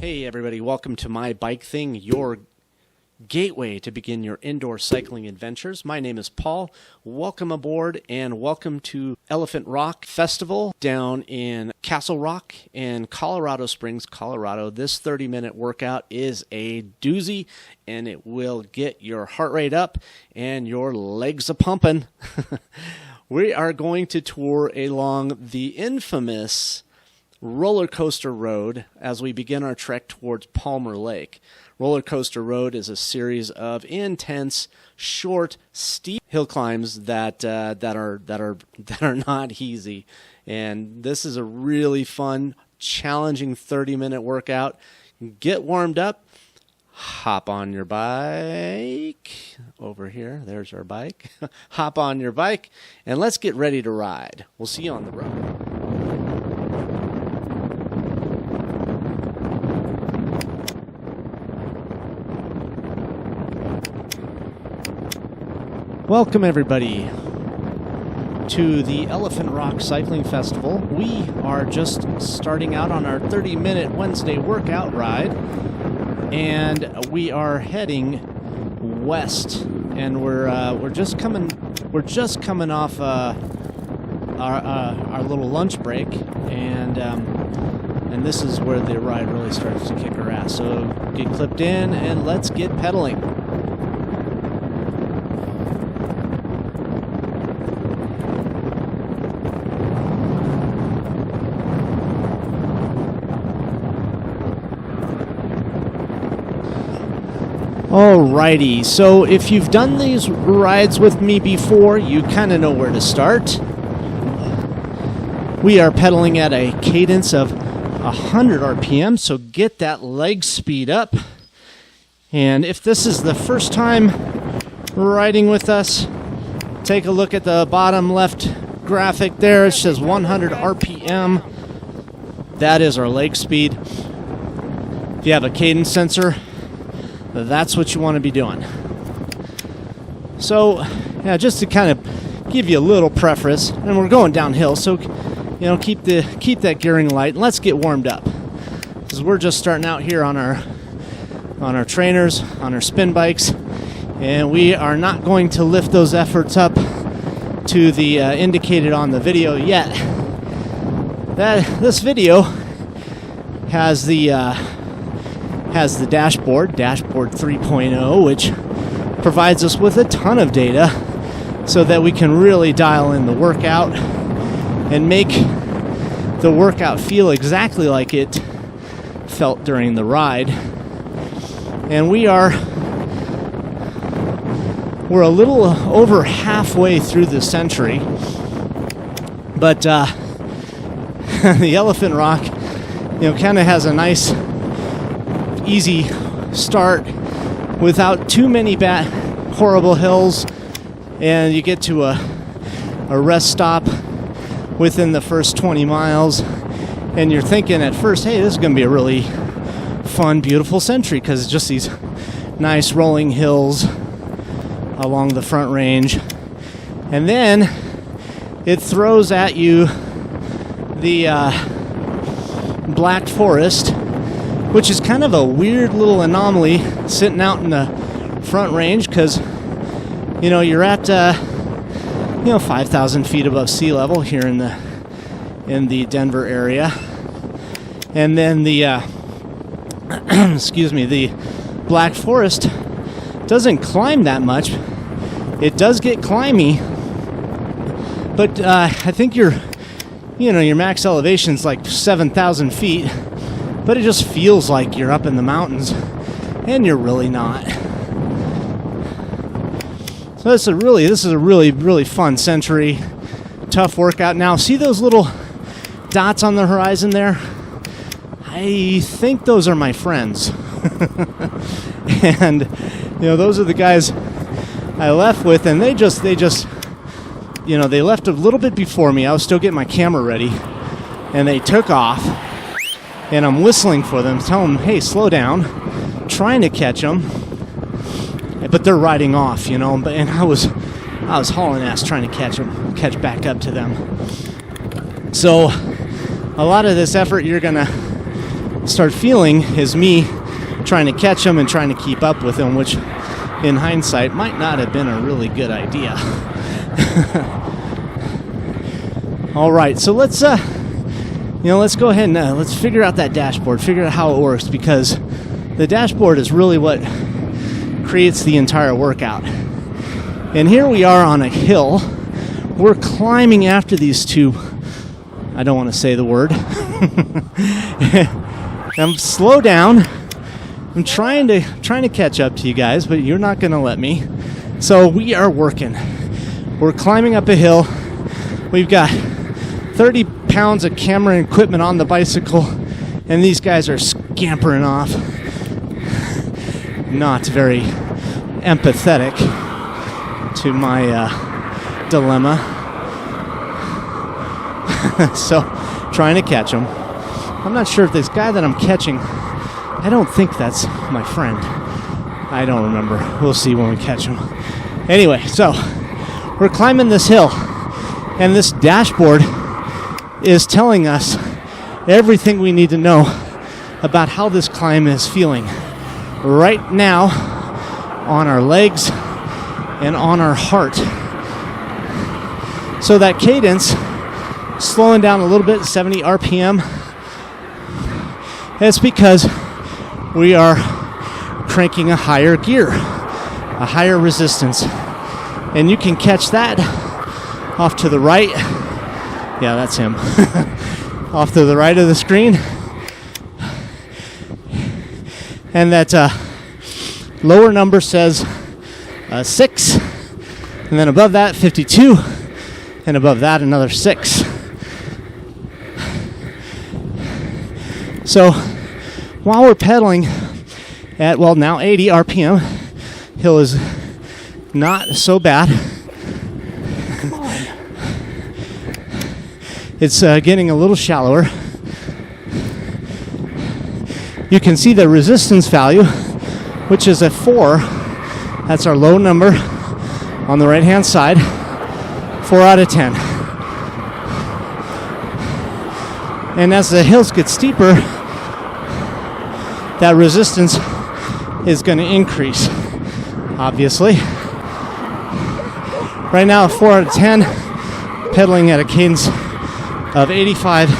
Hey everybody, welcome to My Bike Thing, your gateway to begin your indoor cycling adventures. My name is Paul. Welcome aboard and welcome to Elephant Rock Festival down in Castle Rock in Colorado Springs, Colorado. This 30-minute workout is a doozy and it will get your heart rate up and your legs a-pumping. We are going to tour along the infamous Roller Coaster Road as we begin our trek towards Palmer Lake. Roller Coaster Road is a series of intense, short, steep hill climbs that are not easy. And this is a really fun, challenging 30-minute workout. Get warmed up. Hop on your bike. Over here, there's our bike. Hop on your bike, and let's get ready to ride. We'll see you on the road. Welcome everybody to the Elephant Rock Cycling Festival. We are just starting out on our 30-minute Wednesday workout ride, and we are heading west. And we're just coming off our little lunch break, and this is where the ride really starts to kick our ass. So get clipped in and let's get pedaling. Alrighty, so if you've done these rides with me before, you kind of know where to start. We are pedaling at a cadence of 100 RPM, so get that leg speed up. And if this is the first time riding with us, take a look at the bottom left graphic there. It says 100 RPM. That is our leg speed. If you have a cadence sensor, that's what you want to be doing. So, yeah, just to kind of give you a little preface, and we're going downhill, so keep that gearing light, and let's get warmed up. Because we're just starting out here on our trainers, on our spin bikes, and we are not going to lift those efforts up to the indicated on the video yet. This video has the dashboard 3.0, which provides us with a ton of data so that we can really dial in the workout and make the workout feel exactly like it felt during the ride. And we're a little over halfway through the century, but the Elephant Rock, kind of has a nice easy start without too many horrible hills, and you get to a rest stop within the first 20 miles, and you're thinking at first, hey, this is going to be a really fun, beautiful century because it's just these nice rolling hills along the front range, and then it throws at you the Black Forest, which is kind of a weird little anomaly sitting out in the front range because, you're at, 5,000 feet above sea level here in the Denver area. And then the, the Black Forest doesn't climb that much. It does get climby, but I think your max elevation is like 7,000 feet. But it just feels like you're up in the mountains, and you're really not. So this is a really, really fun century, tough workout. Now, see those little dots on the horizon there? I think those are my friends. And, those are the guys I left with, and they left a little bit before me. I was still getting my camera ready, and they took off. And I'm whistling for them, telling them, hey, slow down, trying to catch them. But they're riding off, and I was hauling ass trying to catch back up to them. So a lot of this effort you're going to start feeling is me trying to catch him and trying to keep up with him, which in hindsight might not have been a really good idea. All right, so let's go ahead and let's figure out that dashboard, figure out how it works, because the dashboard is really what creates the entire workout. And here we are on a hill. We're climbing after these two. I don't want to say the word. I'm slow down. I'm trying to catch up to you guys, but you're not going to let me. So we are working. We're climbing up a hill. We've got 30 pounds of camera equipment on the bicycle, and these guys are scampering off. Not very empathetic to my dilemma. So, trying to catch them. I'm not sure if this guy that I'm catching, I don't think that's my friend. I don't remember. We'll see when we catch him. Anyway, so we're climbing this hill, and this dashboard is telling us everything we need to know about how this climb is feeling right now on our legs and on our heart. So that cadence, slowing down a little bit, 70 RPM, it's because we are cranking a higher gear, a higher resistance. And you can catch that off to the right. Yeah, that's him. Off to the right of the screen. And that lower number says 6. And then above that, 52. And above that, another 6. So while we're pedaling at, well, now 80 RPM, hill is not so bad. Come on. It's getting a little shallower. You can see the resistance value, which is a 4. That's our low number on the right-hand side. 4 out of 10. And as the hills get steeper, that resistance is going to increase, obviously. Right now, 4 out of 10, pedaling at a cadence of 85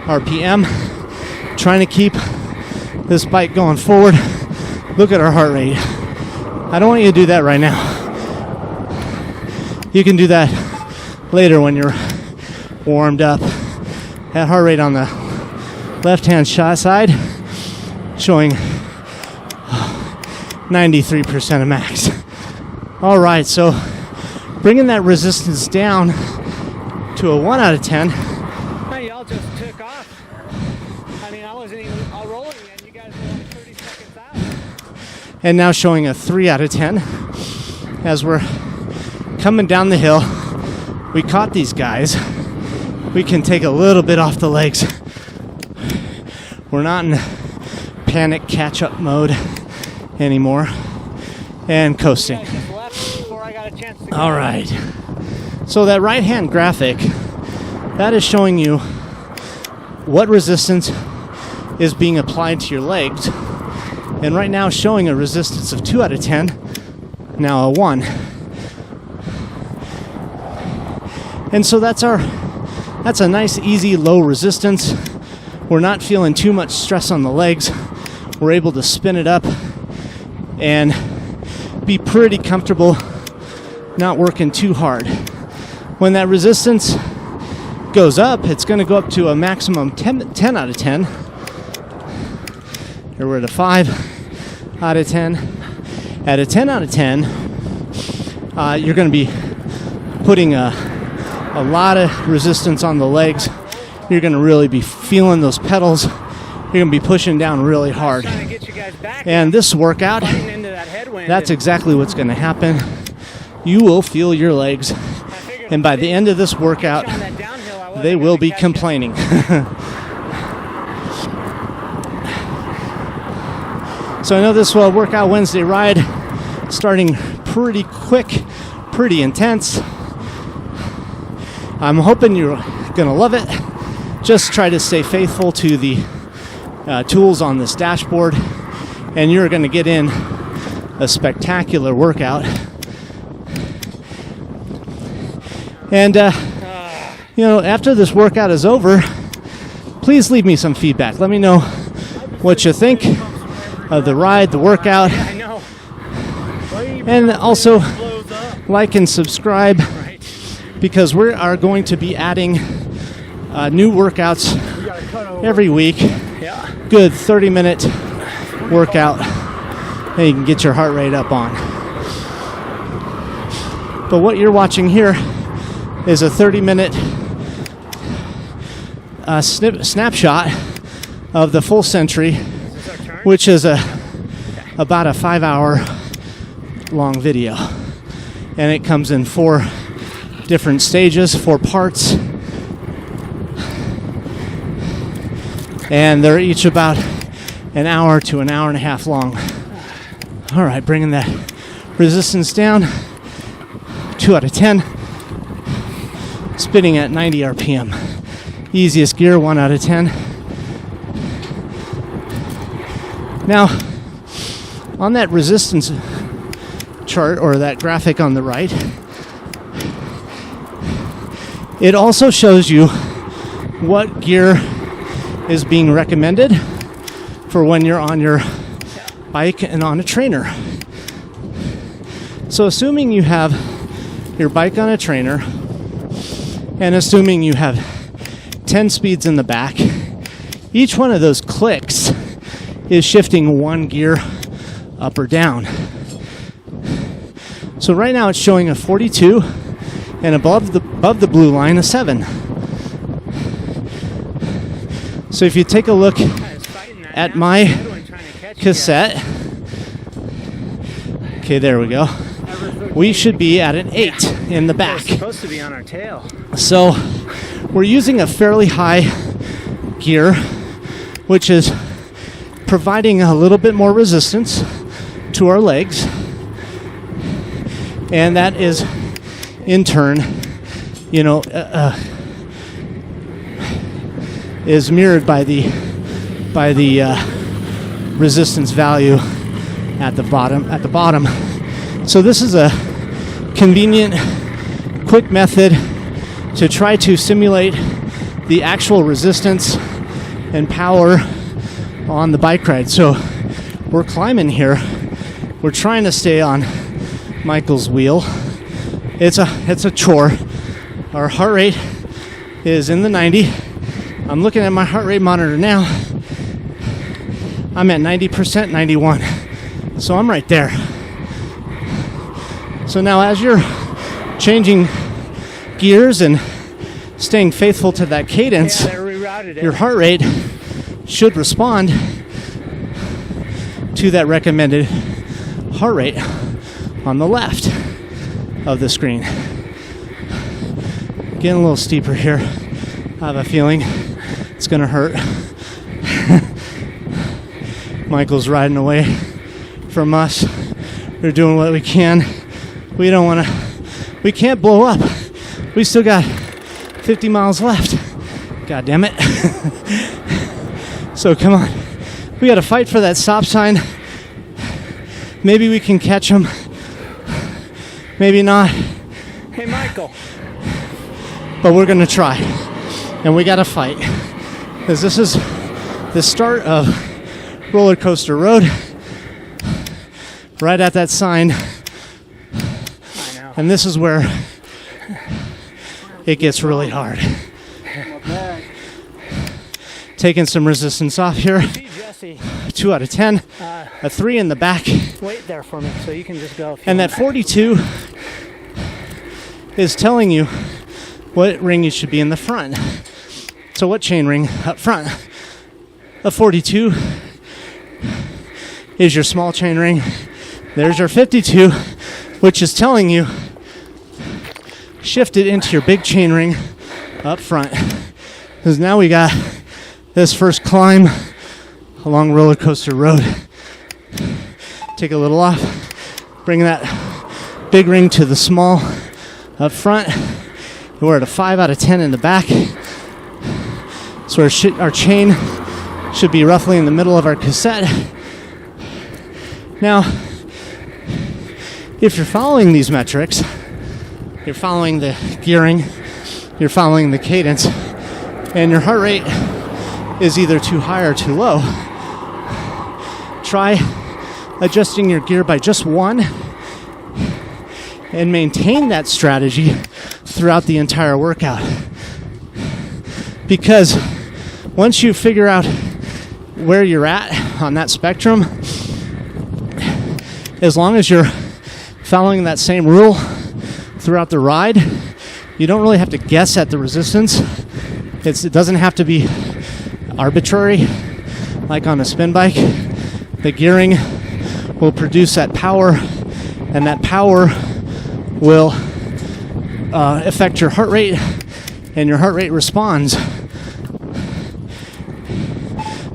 RPM, trying to keep this bike going forward. Look at our heart rate. I don't want you to do that right now. You can do that later when you're warmed up. That heart rate on the left-hand side showing 93% of max. All right, so bringing that resistance down to a 1 out of 10. Hey, y'all just took off. I mean, I wasn't even all rolling yet. You guys were only 30 seconds out. And now showing a 3 out of 10. As we're coming down the hill, we caught these guys. We can take a little bit off the legs. We're not in panic catch-up mode anymore. And coasting. All right. So that right-hand graphic, that is showing you what resistance is being applied to your legs. And right now showing a resistance of 2 out of 10, now a 1. And so that's a nice, easy, low resistance. We're not feeling too much stress on the legs. We're able to spin it up and be pretty comfortable, not working too hard. When that resistance goes up, it's going to go up to a maximum 10 out of 10. Here we're at a 5 out of 10. At a 10 out of 10, you're going to be putting a lot of resistance on the legs. You're going to really be feeling those pedals. You're going to be pushing down really hard. And this workout, that's exactly what's going to happen. You will feel your legs. And by the end of this workout, they will be complaining. So I know this Workout Wednesday ride starting pretty quick, pretty intense. I'm hoping you're going to love it. Just try to stay faithful to the tools on this dashboard, and you're going to get in a spectacular workout. And, after this workout is over, please leave me some feedback. Let me know what you think of the ride, the workout. I know. And also like and subscribe, because we are going to be adding new workouts every week. Yeah. Good 30-minute workout that you can get your heart rate up on. But what you're watching here is a 30-minute snapshot of the full century, which is about a 5-hour long video. And it comes in 4 different stages, 4 parts. And they're each about an hour to an hour and a half long. All right, bringing that resistance down. 2 out of 10. Spinning at 90 RPM. Easiest gear, 1 out of 10. Now, on that resistance chart, or that graphic on the right, it also shows you what gear is being recommended for when you're on your bike and on a trainer. So assuming you have your bike on a trainer, and assuming you have 10 speeds in the back, each one of those clicks is shifting 1 gear up or down. So right now it's showing a 42, and above the blue line a 7. So if you take a look at my cassette, okay, there we go. We should be at an 8 in the back. It's supposed to be on our tail. So we're using a fairly high gear, which is providing a little bit more resistance to our legs, and that is in turn, is mirrored by the resistance value at the bottom. So this is a convenient, quick method to try to simulate the actual resistance and power on the bike ride. So we're climbing here. We're trying to stay on Michael's wheel. It's a chore. Our heart rate is in the 90. I'm looking at my heart rate monitor now. I'm at 90%, 91. So I'm right there. So now as you're changing gears and staying faithful to that cadence, your heart rate should respond to that recommended heart rate on the left of the screen. Getting a little steeper here. I have a feeling it's going to hurt. Michael's riding away from us. We're doing what we can. We can't blow up. We still got 50 miles left. God damn it. So come on. We got to fight for that stop sign. Maybe we can catch him. Maybe not. Hey, Michael. But we're going to try. And we got to fight. Because this is the start of Roller Coaster Road. Right at that sign. I know. And this is where it gets really hard. Taking some resistance off here. See, Jesse. 2 out of 10. A 3 in the back. Wait there for me so you can just go. And that 42 is telling you what ring you should be in the front. So what chain ring up front? A 42 is your small chain ring. There's your 52, which is telling you shift it into your big chain ring up front. Because now we got this first climb along Roller Coaster Road. Take a little off. Bring that big ring to the small up front. We're at a 5 out of 10 in the back. So our chain should be roughly in the middle of our cassette. Now, if you're following these metrics, you're following the gearing, you're following the cadence, and your heart rate is either too high or too low, try adjusting your gear by just one and maintain that strategy throughout the entire workout. Because once you figure out where you're at on that spectrum, as long as you're following that same rule throughout the ride, you don't really have to guess at the resistance. It doesn't have to be arbitrary like on a spin bike. The gearing will produce that power, and that power will affect your heart rate, and your heart rate responds.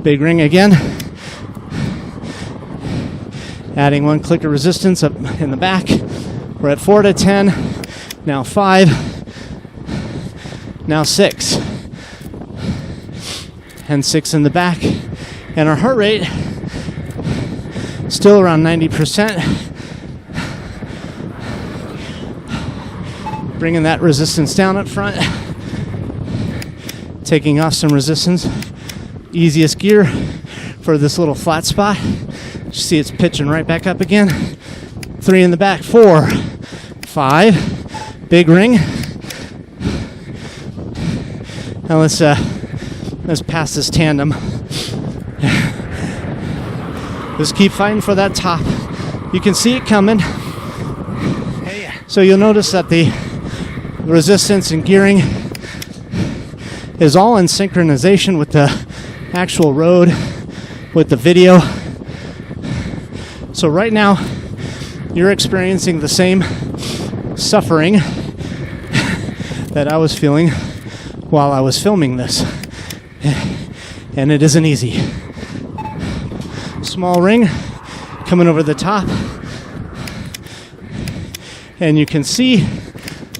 Big ring again. Adding 1 click of resistance up in the back. We're at 4 to 10, now 5, now 6, and 6 in the back. And our heart rate still around 90%. Bringing that resistance down up front. Taking off some resistance. Easiest gear for this little flat spot. You see it's pitching right back up again. 3 in the back, 4, 5, big ring. Now let's pass this tandem. Just keep fighting for that top. You can see it coming. So you'll notice that the resistance and gearing is all in synchronization with the actual road, with the video. So right now, you're experiencing the same suffering that I was feeling while I was filming this. And it isn't easy. Small ring coming over the top. And you can see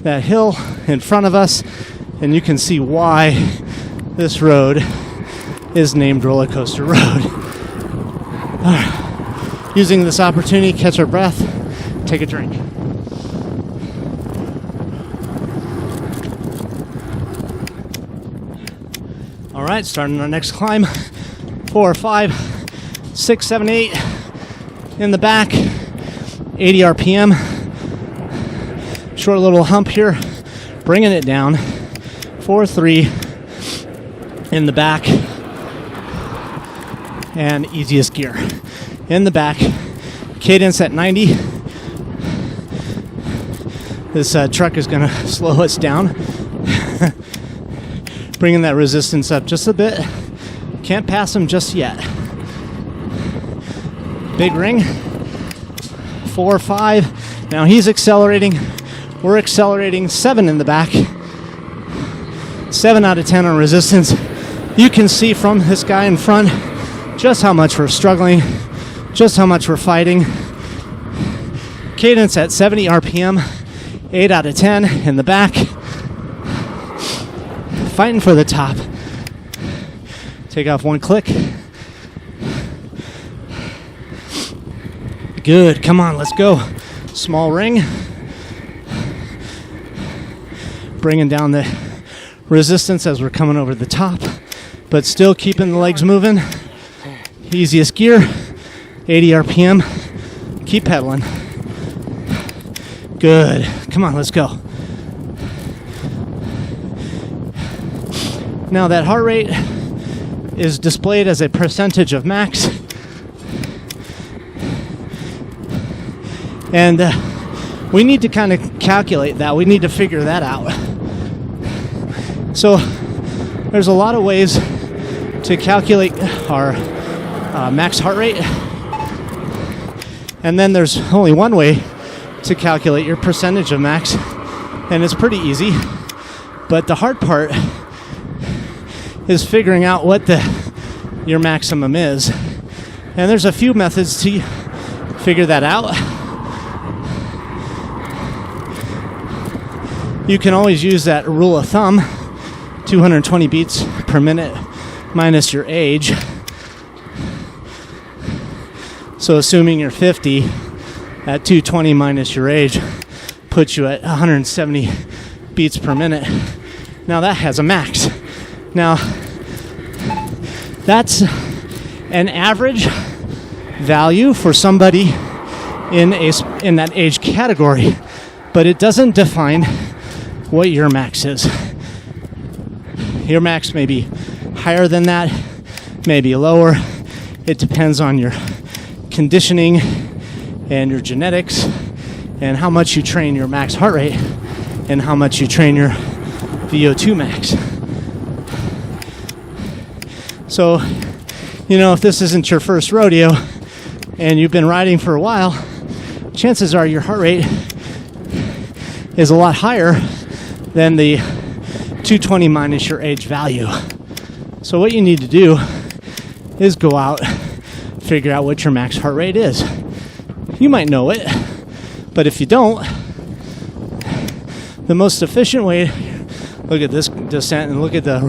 that hill in front of us, and you can see why this road is named Roller Coaster Road. Using this opportunity, catch our breath, take a drink. All right, starting our next climb. 4, 5, 6, 7, 8 in the back, 80 RPM. Short little hump here, bringing it down. 4, 3 in the back, and easiest gear in the back. Cadence at 90. This truck is going to slow us down. Bringing that resistance up just a bit. Can't pass him just yet. Big ring. 4, 5. Now he's accelerating. We're accelerating. 7 in the back. 7 out of 10 on resistance. You can see from this guy in front just how much we're struggling, just how much we're fighting. Cadence at 70 RPM. 8 out of 10 in the back. Fighting for the top. Take off 1 click. Good. Come on, let's go. Small ring. Bringing down the resistance as we're coming over the top, but still keeping the legs moving. Easiest gear. 80 RPM. Keep pedaling. Good. Come on, let's go. Now that heart rate is displayed as a percentage of max. And we need to kind of calculate that. We need to figure that out. So there's a lot of ways to calculate our max heart rate. And then there's only one way to calculate your percentage of max. And it's pretty easy. But the hard part is figuring out what your maximum is. And there's a few methods to figure that out. You can always use that rule of thumb, 220 beats per minute minus your age. So assuming you're 50, at 220 minus your age puts you at 170 beats per minute. Now that has a max. Now that's an average value for somebody in that age category, but it doesn't define what your max is. Your max may be higher than that, maybe lower. It depends on your conditioning and your genetics and how much you train your max heart rate and how much you train your VO2 max. So, if this isn't your first rodeo and you've been riding for a while, chances are your heart rate is a lot higher than the 220 minus your age value. So what you need to do is go out, figure out what your max heart rate is. You might know it, but if you don't, the most efficient way, look at this descent and look at the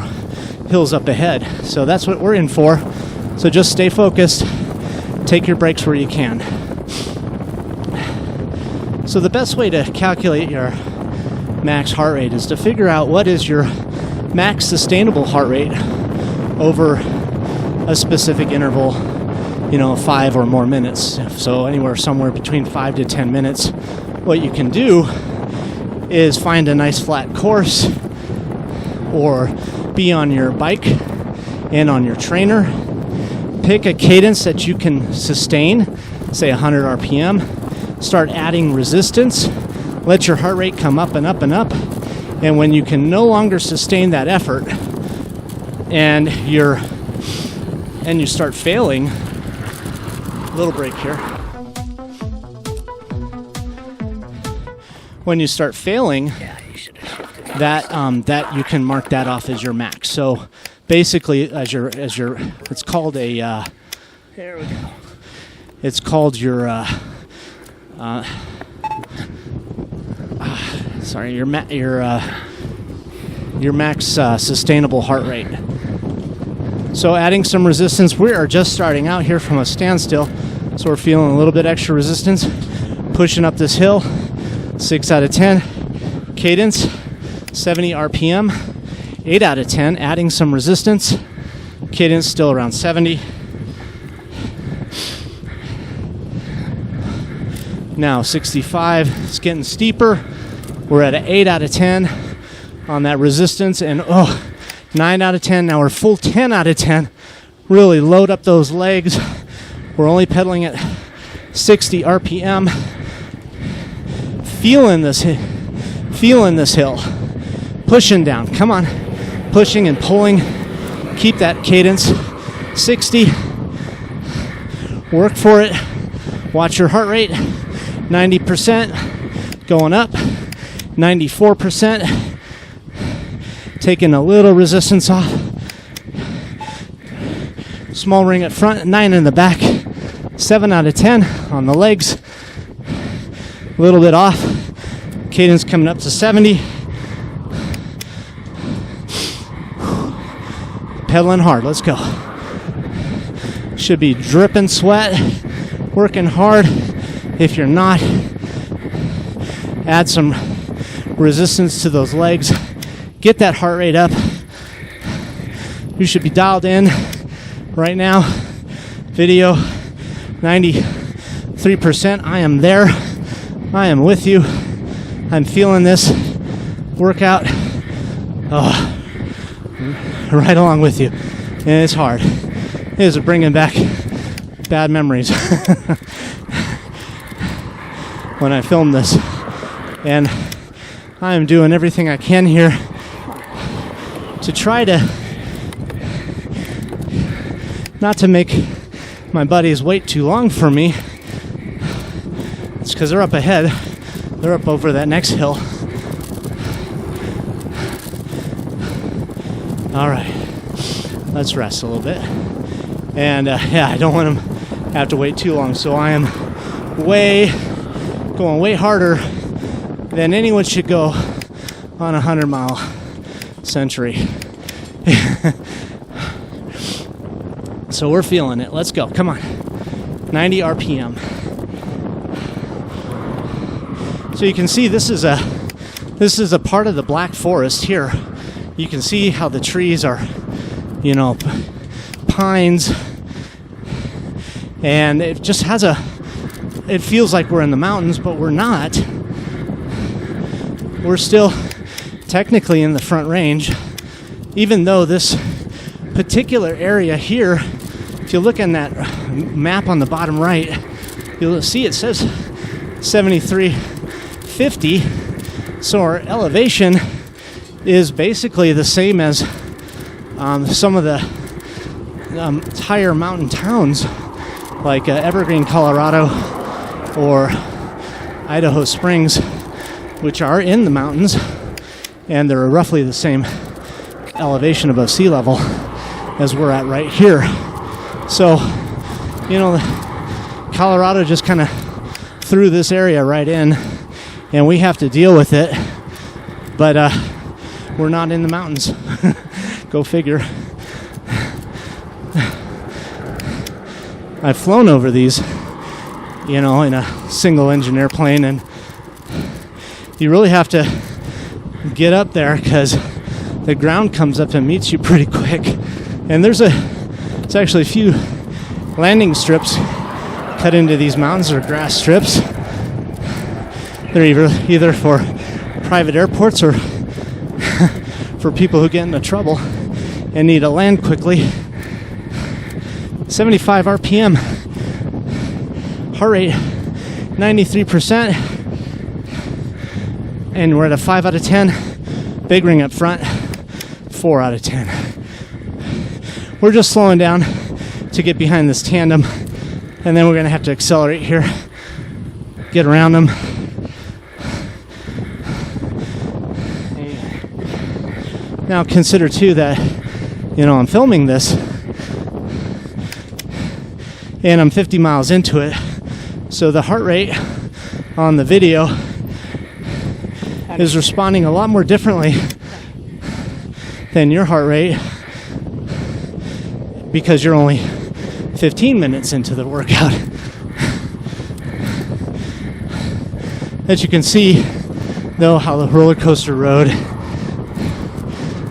hills up ahead. So that's what we're in for. So just stay focused, take your breaks where you can. So the best way to calculate your max heart rate is to figure out what is your max sustainable heart rate over a specific interval, 5 or more minutes. So somewhere between 5 to 10 minutes. What you can do is find a nice flat course or be on your bike and on your trainer. Pick a cadence that you can sustain, say 100 RPM. Start adding resistance. Let your heart rate come up and up and up. And when you can no longer sustain that effort and you start failing, little break here. When you start failing, that you can mark that off as your max. So basically, as your it's called a There we go. it's called your your max sustainable heart rate. So adding some resistance. We are just starting out here from a standstill, so we're feeling a little bit extra resistance. Pushing up this hill, 6 out of 10. Cadence, 70 RPM, 8 out of 10. Adding some resistance. Cadence still around 70. Now 65, it's getting steeper. We're at an 8 out of 10 on that resistance, and 9 out of 10. Now we're full 10 out of 10. Really load up those legs. We're only pedaling at 60 RPM. Feeling this hill. Pushing down. Come on. Pushing and pulling. Keep that cadence. 60. Work for it. Watch your heart rate. 90%. Going up. 94%. Taking a little resistance off. Small ring at front, 9 in the back. 7 out of 10 on the legs. A little bit off. Cadence coming up to 70. Pedaling hard, let's go. Should be dripping sweat. Working hard. If you're not, add some resistance to those legs. Get that heart rate up. You should be dialed in right now. Video 93%. I am there. I am with you. I'm feeling this workout. Right along with you. And it's hard. It is bringing back bad memories when I filmed this. And I am doing everything I can here to try to not to make my buddies wait too long for me. It's because they're up ahead. They're up over that next hill. All right, let's rest a little bit. And I don't want them to have to wait too long. So I am going way harder than anyone should go on a 100-mile century. So we're feeling it. Let's go. Come on. 90 RPM. So you can see this is a part of the Black Forest here. You can see how the trees are, pines, and it just has it feels like we're in the mountains, but we're not. We're still technically in the Front Range, even though this particular area here, if you look in that map on the bottom right, you'll see it says 7350. So our elevation is basically the same as some of the higher mountain towns like Evergreen, Colorado, or Idaho Springs, which are in the mountains, and they're roughly the same elevation above sea level as we're at right here. So, Colorado just kind of threw this area right in, and we have to deal with it, but we're not in the mountains. Go figure. I've flown over these, in a single engine airplane, and you really have to get up there because the ground comes up and meets you pretty quick. And there's actually a few landing strips cut into these mountains, or grass strips. They're either for private airports or for people who get into trouble and need to land quickly. 75 RPM, heart rate 93%, and we're at a 5 out of 10. Big ring up front, 4 out of 10. We're just slowing down to get behind this tandem, and then we're going to have to accelerate here, get around them. Now consider too that, I'm filming this and I'm 50 miles into it, so the heart rate on the video is responding a lot more differently than your heart rate, because you're only 15 minutes into the workout. As you can see, though, how the roller coaster road,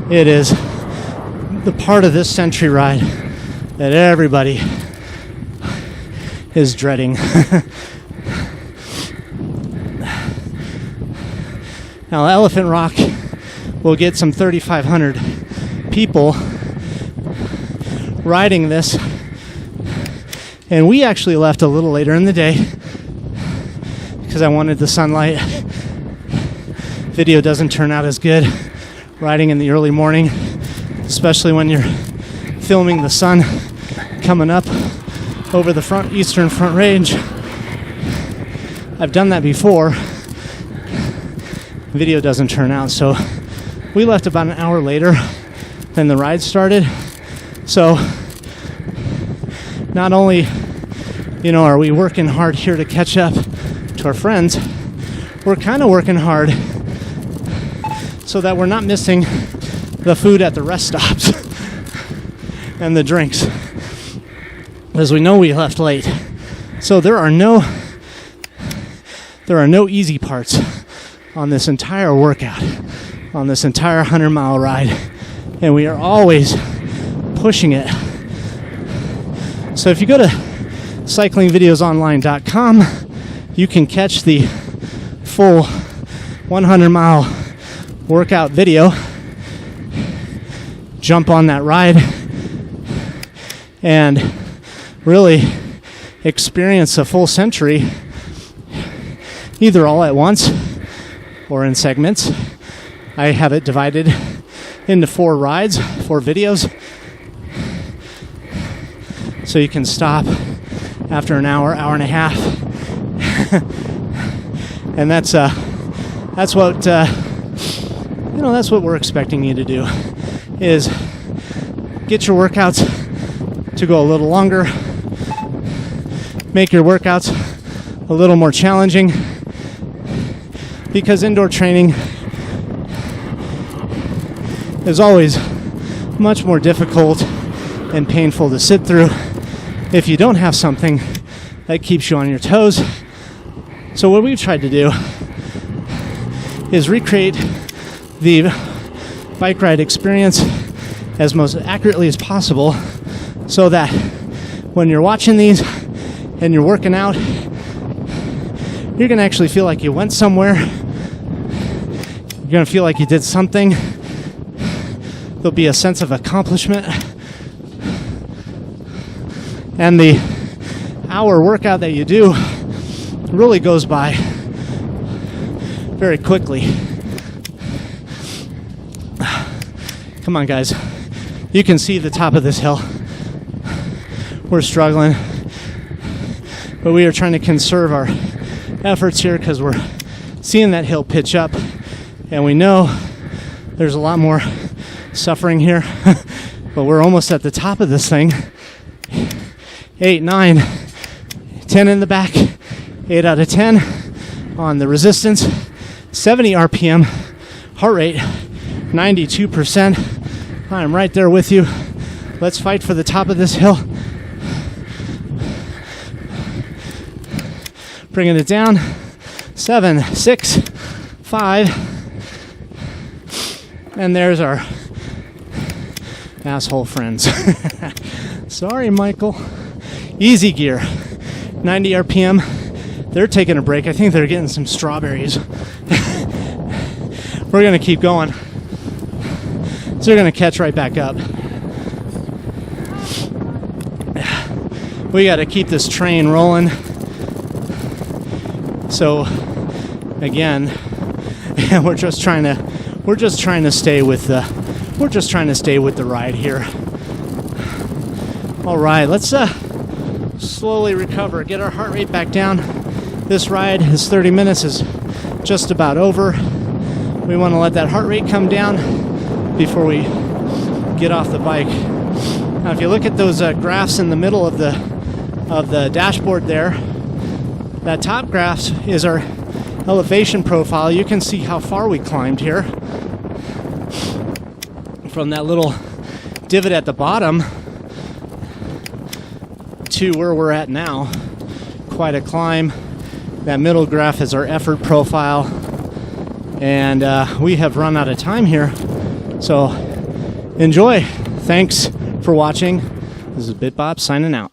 it is the part of this century ride that everybody is dreading. Now, Elephant Rock will get some 3,500 people riding this, and we actually left a little later in the day because I wanted the sunlight. Video doesn't turn out as good riding in the early morning, especially when you're filming the sun coming up over the eastern Front Range. I've done that before. Video doesn't turn out, so we left about an hour later than the ride started. So not only are we working hard here to catch up to our friends, we're kind of working hard so that we're not missing the food at the rest stops and the drinks, as we know we left late. So there are no easy parts on this entire workout, on this entire 100-mile ride, and we are always pushing it. So if you go to cyclingvideosonline.com, you can catch the full 100-mile workout video, jump on that ride, and really experience a full century, either all at once or in segments. I have it divided into 4 rides, 4 videos, so you can stop after an hour, hour and a half. And that's what that's what we're expecting you to do, is get your workouts to go a little longer, make your workouts a little more challenging, because indoor training is always much more difficult and painful to sit through if you don't have something That keeps you on your toes. So what we've tried to do is recreate the bike ride experience as most accurately as possible, so that when you're watching these and you're working out, you're going to actually feel like you went somewhere. You're going to feel like you did something. There'll be a sense of accomplishment. And the hour workout that you do really goes by very quickly. Come on, guys. You can see the top of this hill. We're struggling, but we are trying to conserve our efforts here because we're seeing that hill pitch up, and we know there's a lot more suffering here. But we're almost at the top of this thing. 8, 9, 10 in the back. 8 out of 10 on the resistance. 70 RPM. Heart rate 92%. I'm right there with you. Let's fight for the top of this hill. Bringing it down. 7, 6, 5. And there's our asshole friends. Sorry, Michael. Easy gear. 90 RPM. They're taking a break. I think they're getting some strawberries. We're going to keep going. So they're going to catch right back up. We got to keep this train rolling. So again, we're just trying to stay with the ride here. All right, let's slowly recover, get our heart rate back down. This ride, this 30 minutes is just about over. We want to let that heart rate come down before we get off the bike. Now, if you look at those graphs in the middle of the dashboard there, that top graph is our elevation profile. You can see how far we climbed here. From that little divot at the bottom to where we're at now. Quite a climb. That middle graph is our effort profile. And we have run out of time here. So enjoy. Thanks for watching. This is BitBop signing out.